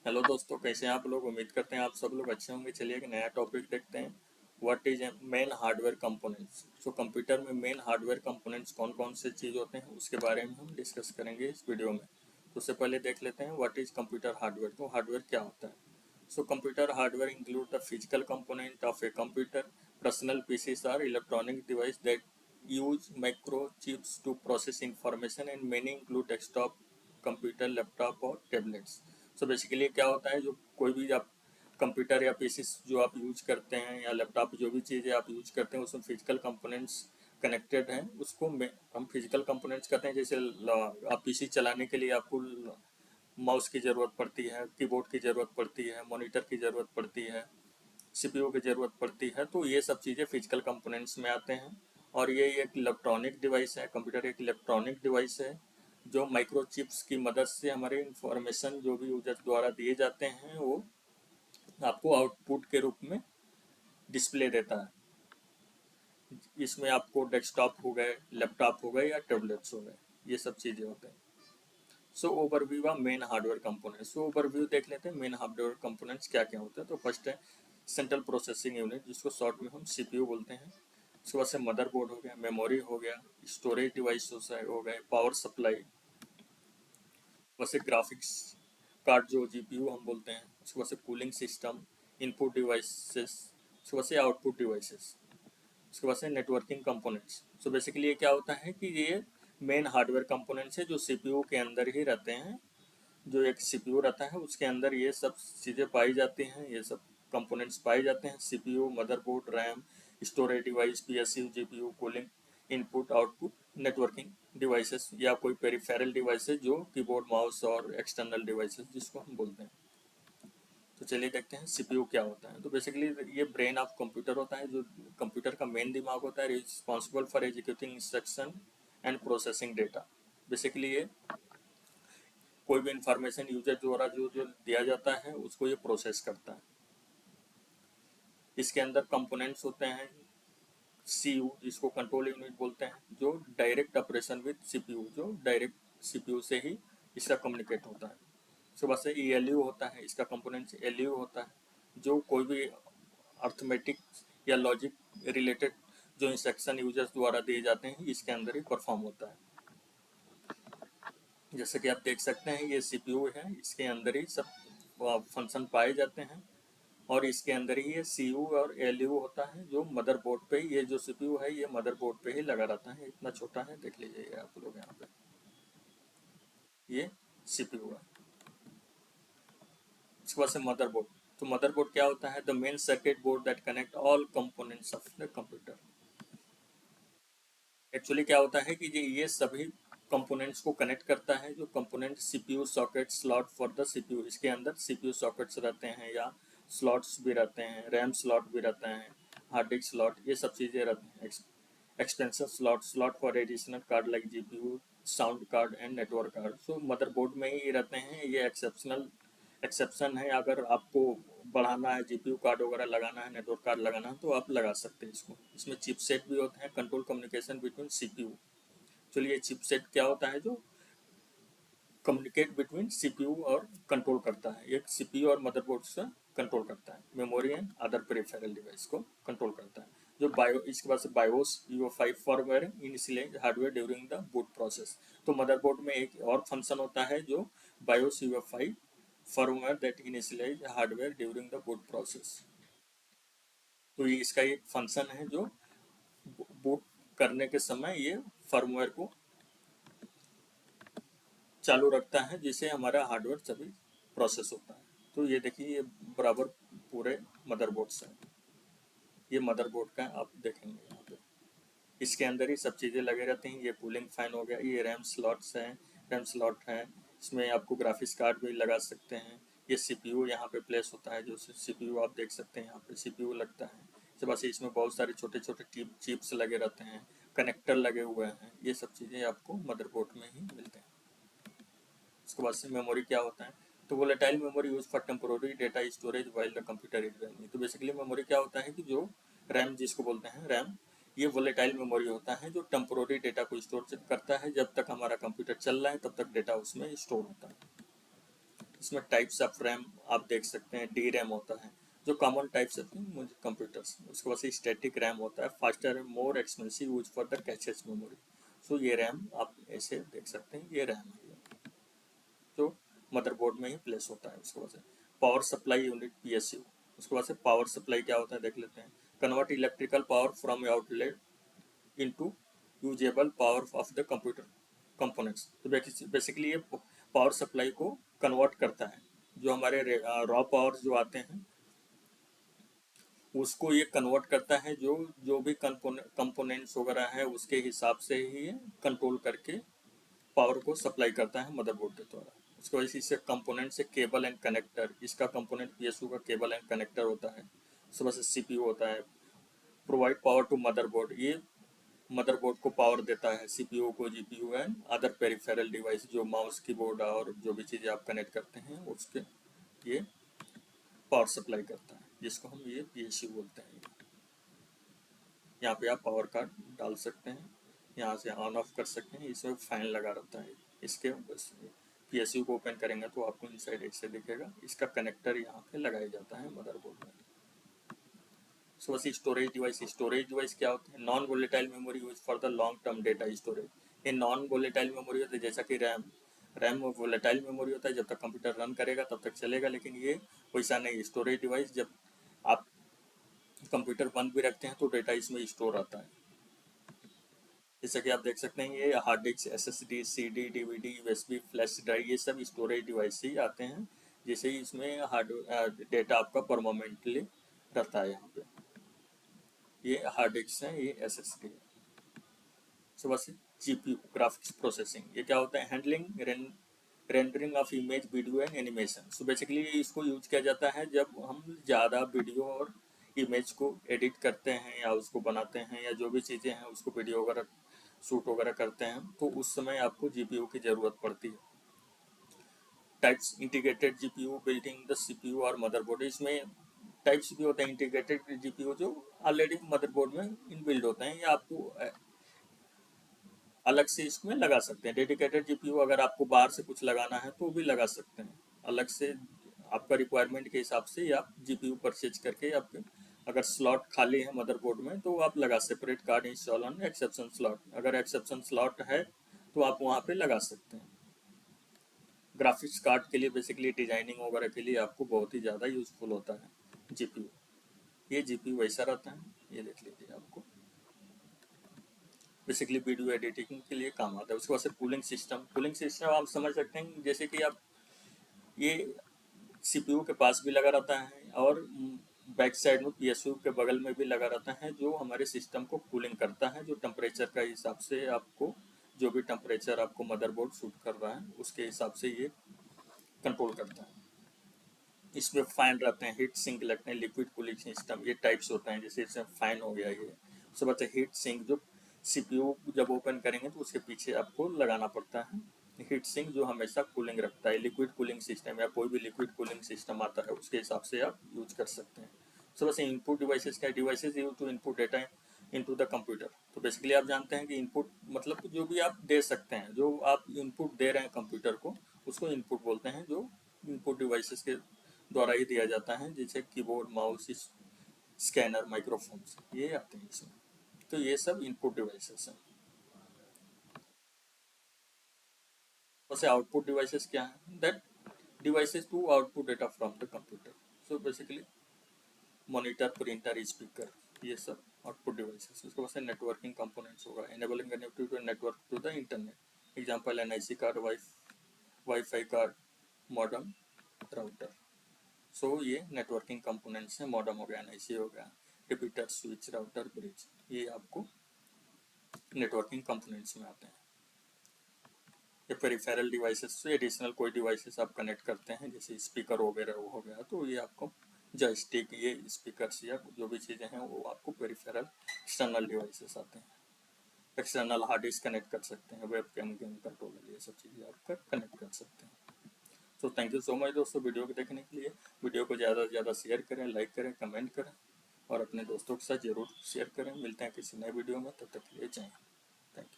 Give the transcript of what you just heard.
Hello दोस्तों, कैसे हैं आप लोग। उम्मीद करते हैं आप सब लोग अच्छे होंगे। चलिए एक नया टॉपिक देखते हैं। What is main hardware components. So computer में मेन हार्डवेयर कंपोनेंट्स कौन कौन से चीज़ होते हैं उसके बारे में हम डिस्कस करेंगे इस वीडियो में। तो उससे पहले देख लेते हैं व्हाट इज कंप्यूटर हार्डवेयर। तो हार्डवेयर क्या होता है। So computer hardware include the physical component of a computer. Personal PCs are electronic device that use microchips to process information and many include desktop computer, laptop और tablets. So basically क्या होता है, जो कोई भी आप कंप्यूटर या PC जो आप यूज करते हैं या लैपटॉप, जो भी चीज़ें आप यूज करते हैं उसमें फिजिकल कंपोनेंट्स कनेक्टेड हैं, उसको हम फिजिकल कंपोनेंट्स कहते हैं। जैसे आप पीसी चलाने के लिए आपको माउस की ज़रूरत पड़ती है, कीबोर्ड की ज़रूरत पड़ती है, मॉनिटर की ज़रूरत पड़ती है, सीपीयू की ज़रूरत पड़ती है। तो ये सब चीज़ें फिजिकल कंपोनेंट्स में आते हैं। और ये एक इलेक्ट्रॉनिक डिवाइस है। कंप्यूटर एक इलेक्ट्रॉनिक डिवाइस है जो माइक्रोचिप्स की मदद से हमारे इंफॉर्मेशन जो भी यूजर द्वारा दिए जाते हैं वो आपको आउटपुट के रूप में डिस्प्ले देता है। इसमें आपको डेस्कटॉप हो गए, लैपटॉप हो गए या टैबलेट्स हो गए, ये सब चीज़ें होते हैं। So overview of main hardware components. So overview देख लेते हैं मेन हार्डवेयर कंपोनेंट्स क्या क्या होते हैं। तो फर्स्ट है सेंट्रल प्रोसेसिंग यूनिट, जिसको शॉर्ट में हम सीपीयू बोलते हैं। उसके बाद से मदरबोर्ड हो गया, मेमोरी हो गया, स्टोरेज डिवाइस हो गए, पावर सप्लाई, वैसे ग्राफिक्स कार्ड जो जीपीयू हम बोलते हैं। उसके बाद से कूलिंग सिस्टम, इनपुट डिवाइसेस, उसके बाद से आउटपुट डिवाइसेस, उसके बाद से नेटवर्किंग कंपोनेंट्स। सो बेसिकली ये क्या होता है कि ये मेन हार्डवेयर कंपोनेंट्स है जो सीपीयू के अंदर ही रहते हैं। जो एक सीपीयू रहता है उसके अंदर ये सब चीज़ें पाई जाती हैं, ये सब कंपोनेंट्स पाए जाते हैं। CPU, motherboard, RAM, storage device, PSU, GPU, cooling, input output, networking devices या कोई पेरिफेरल डिवाइसेस जो कीबोर्ड, माउस और एक्सटर्नल डिवाइसेस जिसको हम बोलते हैं। तो चलिए देखते हैं सीपीयू क्या होता है। तो बेसिकली ये ब्रेन ऑफ कंप्यूटर होता है, जो कंप्यूटर का मेन दिमाग होता है, responsible for executing instruction and processing data. Basically ये कोई भी इंफॉर्मेशन यूजर द्वारा जो जो दिया जाता है उसको ये प्रोसेस करता है। इसके अंदर कंपोनेंट्स होते हैं सीयू, जिसको कंट्रोल यूनिट बोलते हैं, जो डायरेक्ट ऑपरेशन विद सीपीयू, जो डायरेक्ट सीपीयू से ही इसका कम्युनिकेट होता है। उसके बाद से एलयू होता है, इसका कंपोनेंट एलयू होता है, जो कोई भी अर्थमेटिक या लॉजिक रिलेटेड जो इंस्ट्रक्शन यूजर्स द्वारा दिए जाते हैं इसके अंदर ही परफॉर्म होता है। जैसे कि आप देख सकते हैं ये सीपीयू है, इसके अंदर ही सब फंक्शन पाए जाते हैं और इसके अंदर ही ये सीयू और एलयू होता है, जो मदरबोर्ड पे ही, ये जो सीपीयू है ये मदरबोर्ड पे ही लगा रहता है। इतना छोटा है, देख लीजिए आप लोग यहाँ पे, ये सीपीयू है। इसके बाद से मदरबोर्ड। तो मदरबोर्ड क्या होता है, the main circuit board that connect all components of the computer. Actually क्या होता है कि ये सभी कंपोनेंट्स को कनेक्ट करता है। जो component CPU socket slot for the CPU, इसके अंदर सीपीयू सॉकेट्स रहते हैं या स्लॉट्स भी रहते हैं, रैम स्लॉट भी रहते हैं, हार्ड डिस्क स्लॉट, ये सब चीज़ें रहती हैं। Expansion slot, slot for additional card like GPU, sound card and network card. So motherboard में ही रहते हैं। ये एक्सेप्शन है, अगर आपको बढ़ाना है, जीपीयू कार्ड वगैरह लगाना है, नेटवर्क कार्ड लगाना है तो आप लगा सकते हैं इसको। इसमें चिपसेट भी होते हैं, कंट्रोल कम्युनिकेशन बिटवीन सीपीयू। चलिए चिपसेट क्या होता है, जो कम्युनिकेट बिटवीन सीपीयू और कंट्रोल करता है, एक सीपीयू और मदरबोर्ड से कंट्रोल करता है, memory and other peripheral device को कंट्रोल करता है। जो बायो, इसके बाद से BIOS UEFI firmware initialize hardware during the boot process. तो मदरबोर्ड में एक और फंक्शन होता है जो BIOS UEFI firmware that initialize hardware during the boot process. तो ये इसका एक फंक्शन है जो बूट करने के समय ये फर्मवेयर को चालू रखता है, जिससे हमारा हार्डवेयर सभी प्रोसेस होता है। तो ये देखिए ये बराबर पूरे मदरबोर्ड्स हैं। ये मदरबोर्ड का आप देखेंगे यहाँ पे, इसके अंदर ही सब चीज़ें लगे रहती हैं। ये कूलिंग फैन हो गया, ये रैम स्लॉट्स हैं, रैम स्लॉट है, इसमें आपको ग्राफिक्स कार्ड भी लगा सकते हैं। ये सीपीयू यहाँ पे प्लेस होता है, जो सीपीयू आप देख सकते हैं यहाँ पे सीपीयू लगता है। इसके बाद से इसमें बहुत सारे छोटे छोटे चिप्स लगे रहते हैं, कनेक्टर लगे हुए हैं, ये सब चीज़ें आपको मदरबोर्ड में ही मिलते हैं। उसके बाद से मेमोरी क्या होता है, तो volatile memory use for temporary data storage while the computer is running. तो बेसिकली मेमोरी क्या होता है कि जो रैम जिसको बोलते हैं रैम, ये वोलेटाइल मेमोरी होता है जो टेम्पोररी डेटा को स्टोर करता है। जब तक हमारा कंप्यूटर चल रहा है तब तक डेटा उसमें स्टोर होता है। इसमें टाइप्स ऑफ रैम आप देख सकते हैं, डी रैम होता है जो कॉमन टाइप्स होते हैं मुझे कंप्यूटर्स। उसके बाद से स्टैटिक रैम होता है, faster and more expensive use for the caches memory. So ये रैम आप ऐसे देख सकते हैं, ये रैम है जो मदरबोर्ड में ही प्लेस होता है। उसके बाद से पावर सप्लाई यूनिट पीएसयू। उसके बाद से पावर सप्लाई क्या होता है देख लेते हैं। Convert electrical power from outlet into usable power of the computer components. तो बेसिकली ये पावर सप्लाई को कन्वर्ट करता है, जो हमारे रॉ पावर जो आते हैं उसको ये कन्वर्ट करता है, जो जो भी कंपोनेंट्स वगैरह है उसके हिसाब से ही ये कंट्रोल करके पावर को सप्लाई करता है मदरबोर्ड के द्वारा। उसकी वजह से इससे कंपोनेंट से केबल एंड कनेक्टर, इसका कंपोनेंट पीएसयू का केबल एंड कनेक्टर होता है। सुबह से सीपीयू होता है, प्रोवाइड पावर टू मदरबोर्ड, ये मदरबोर्ड को पावर देता है, सीपीयू को, GPU and other peripheral device, जो माउस कीबोर्ड और जो भी चीज़ें आप कनेक्ट करते हैं उसके ये पावर सप्लाई करता है, जिसको हम ये पीएसयू बोलते हैं। यहाँ पे आप पावर कार्ड डाल सकते हैं, यहाँ से ऑन ऑफ कर सकते हैं, इसमें फैन लगा रहता है। इसके बस पीएसयू को ओपन करेंगे तो आपको इनसाइड ऐसे दिखेगा। इसका कनेक्टर यहाँ पे लगाया जाता है मदरबोर्ड में। सो बस स्टोरेज डिवाइस क्या होते हैं? Non volatile memory use for the long term data storage. ये नॉन वोलेटाइल मेमोरी होती है, जैसा कि रैम वोलेटाइल मेमोरी होता है, जब तक कंप्यूटर रन करेगा तब तक चलेगा, लेकिन ये वैसा नहीं। स्टोरेज डिवाइस जब आप कंप्यूटर बंद भी रखते हैं तो डेटा इसमें स्टोर रहता है। जैसा कि आप देख सकते हैं, ये hard disk, SSD, CD, DVD, USB, flash drive, ये सब स्टोरेज डिवाइस ही आते हैं, जैसे ही इसमें हार्ड डेटा आपका परमानेंटली रहता है। यहाँ पे ये हार्ड डिस्क है, ये एसएसडी है। सुबह से जीपीयू, ग्राफिक्स प्रोसेसिंग, ये क्या होता है? Handling rendering of image, video and animation. So basically इसको यूज किया जाता है जब हम ज़्यादा वीडियो और इमेज को एडिट करते हैं या उसको बनाते हैं, या जो भी चीज़ें हैं उसको वीडियो वगैरह शूट वगैरह करते हैं, तो उस समय आपको जीपीयू की ज़रूरत पड़ती है। Types: integrated GPU, building the CPU और मदरबोर्ड। इसमें टाइप्स भी होते हैं इंटीग्रेटेड जीपीयू जो ऑलरेडी मदरबोर्ड में इनबिल्ड होते हैं, या आपको अलग से इसमें लगा सकते हैं। डेडिकेटेड जीपीयू अगर आपको बाहर से कुछ लगाना है तो भी लगा सकते हैं अलग से, आपका रिक्वायरमेंट के हिसाब से, या आप जीपीयू परचेज करके आपके अगर स्लॉट खाली है मदरबोर्ड में तो आप लगा separate card install on exception slot. अगर एक्सेप्शन स्लॉट है तो आप वहाँ पे लगा सकते हैं। ग्राफिक्स कार्ड के लिए बेसिकली डिजाइनिंग वगैरह के लिए आपको बहुत ही ज़्यादा यूजफुल होता है जीपीयू। ये जीपीयू वैसा रहता है, ये देख लीजिए, आपको बेसिकली वीडियो एडिटिंग के लिए काम आता है। उसके बाद से कूलिंग सिस्टम आप समझ सकते हैं, जैसे कि आप ये सीपीयू के पास भी लगा रहता है और बैक साइड में पीएसयू के बगल में भी लगा रहता है, जो हमारे सिस्टम को कूलिंग करता है, जो टेम्परेचर का हिसाब से आपको, जो भी टेम्परेचर आपको मदरबोर्ड शूट कर रहा है उसके हिसाब से ये कंट्रोल करता है। इसमें फैन रहते हैं, हीट सिंक लगते हैं, लिक्विड कूलिंग सिस्टम, ये टाइप्स होते हैं। जैसे इसमें फैन हो गया, ये उसके बाद हीट सिंक, जो सीपीयू जब ओपन करेंगे तो उसके पीछे आपको लगाना पड़ता है। हीट सिंक जो हमेशा कूलिंग रखता है। लिक्विड कूलिंग सिस्टम या कोई भी लिक्विड कूलिंग सिस्टम आता है उसके हिसाब से आप यूज कर सकते हैं। सो बस इनपुट डिवाइसेस क्या? Devices use to input data into the computer. तो बेसिकली आप जानते हैं कि इनपुट मतलब जो भी आप दे सकते हैं, जो आप इनपुट दे रहे हैं कंप्यूटर को, उसको इनपुट बोलते हैं, जो इनपुट डिवाइसेस के द्वारा ही दिया जाता है, जैसे कीबोर्ड, माउस, स्कैनर, माइक्रोफोन्स, ये आते हैं इसमें। तो ये सब इनपुट डिवाइसेस हैं। वैसे आउटपुट डिवाइसेस क्या है? That devices to output data from the computer. So basically monitor, printer, speaker, ये सब आउटपुट डिवाइसेस। उसके बाद से नेटवर्किंग कंपोनेंट्स होगा, enabling connectivity to network to the internet. Example NIC card, Wi-Fi card, modem, router. So ये networking components हैं। Modem हो गया, एनआईसी हो गया, रिपीटर, स्विच, राउटर, ब्रिज, ये आपको नेटवर्किंग कंपोनेंट्स में आते हैं। ये पेरिफेरल डिवाइसेस से एडिशनल कोई डिवाइसेस आप कनेक्ट करते हैं, जैसे स्पीकर वगैरह हो गया, तो ये आपको जॉयस्टिक, ये स्पीकर्स या जो भी चीज़ें हैं वो आपको पेरिफेरल एक्सटर्नल डिवाइसेस आते हैं। एक्सटर्नल हार्ड डिस्क कनेक्ट कर सकते हैं, वेब कैम, गेम कंट्रोलर, ये सब चीज़ें आप कनेक्ट कर सकते हैं। तो थैंक यू सो मच दोस्तों वीडियो को देखने के लिए। वीडियो को ज़्यादा से ज़्यादा शेयर करें, लाइक करें, कमेंट करें और अपने दोस्तों के साथ ज़रूर शेयर करें। मिलते हैं किसी नए वीडियो में, तब तक के लिए जय हिंद।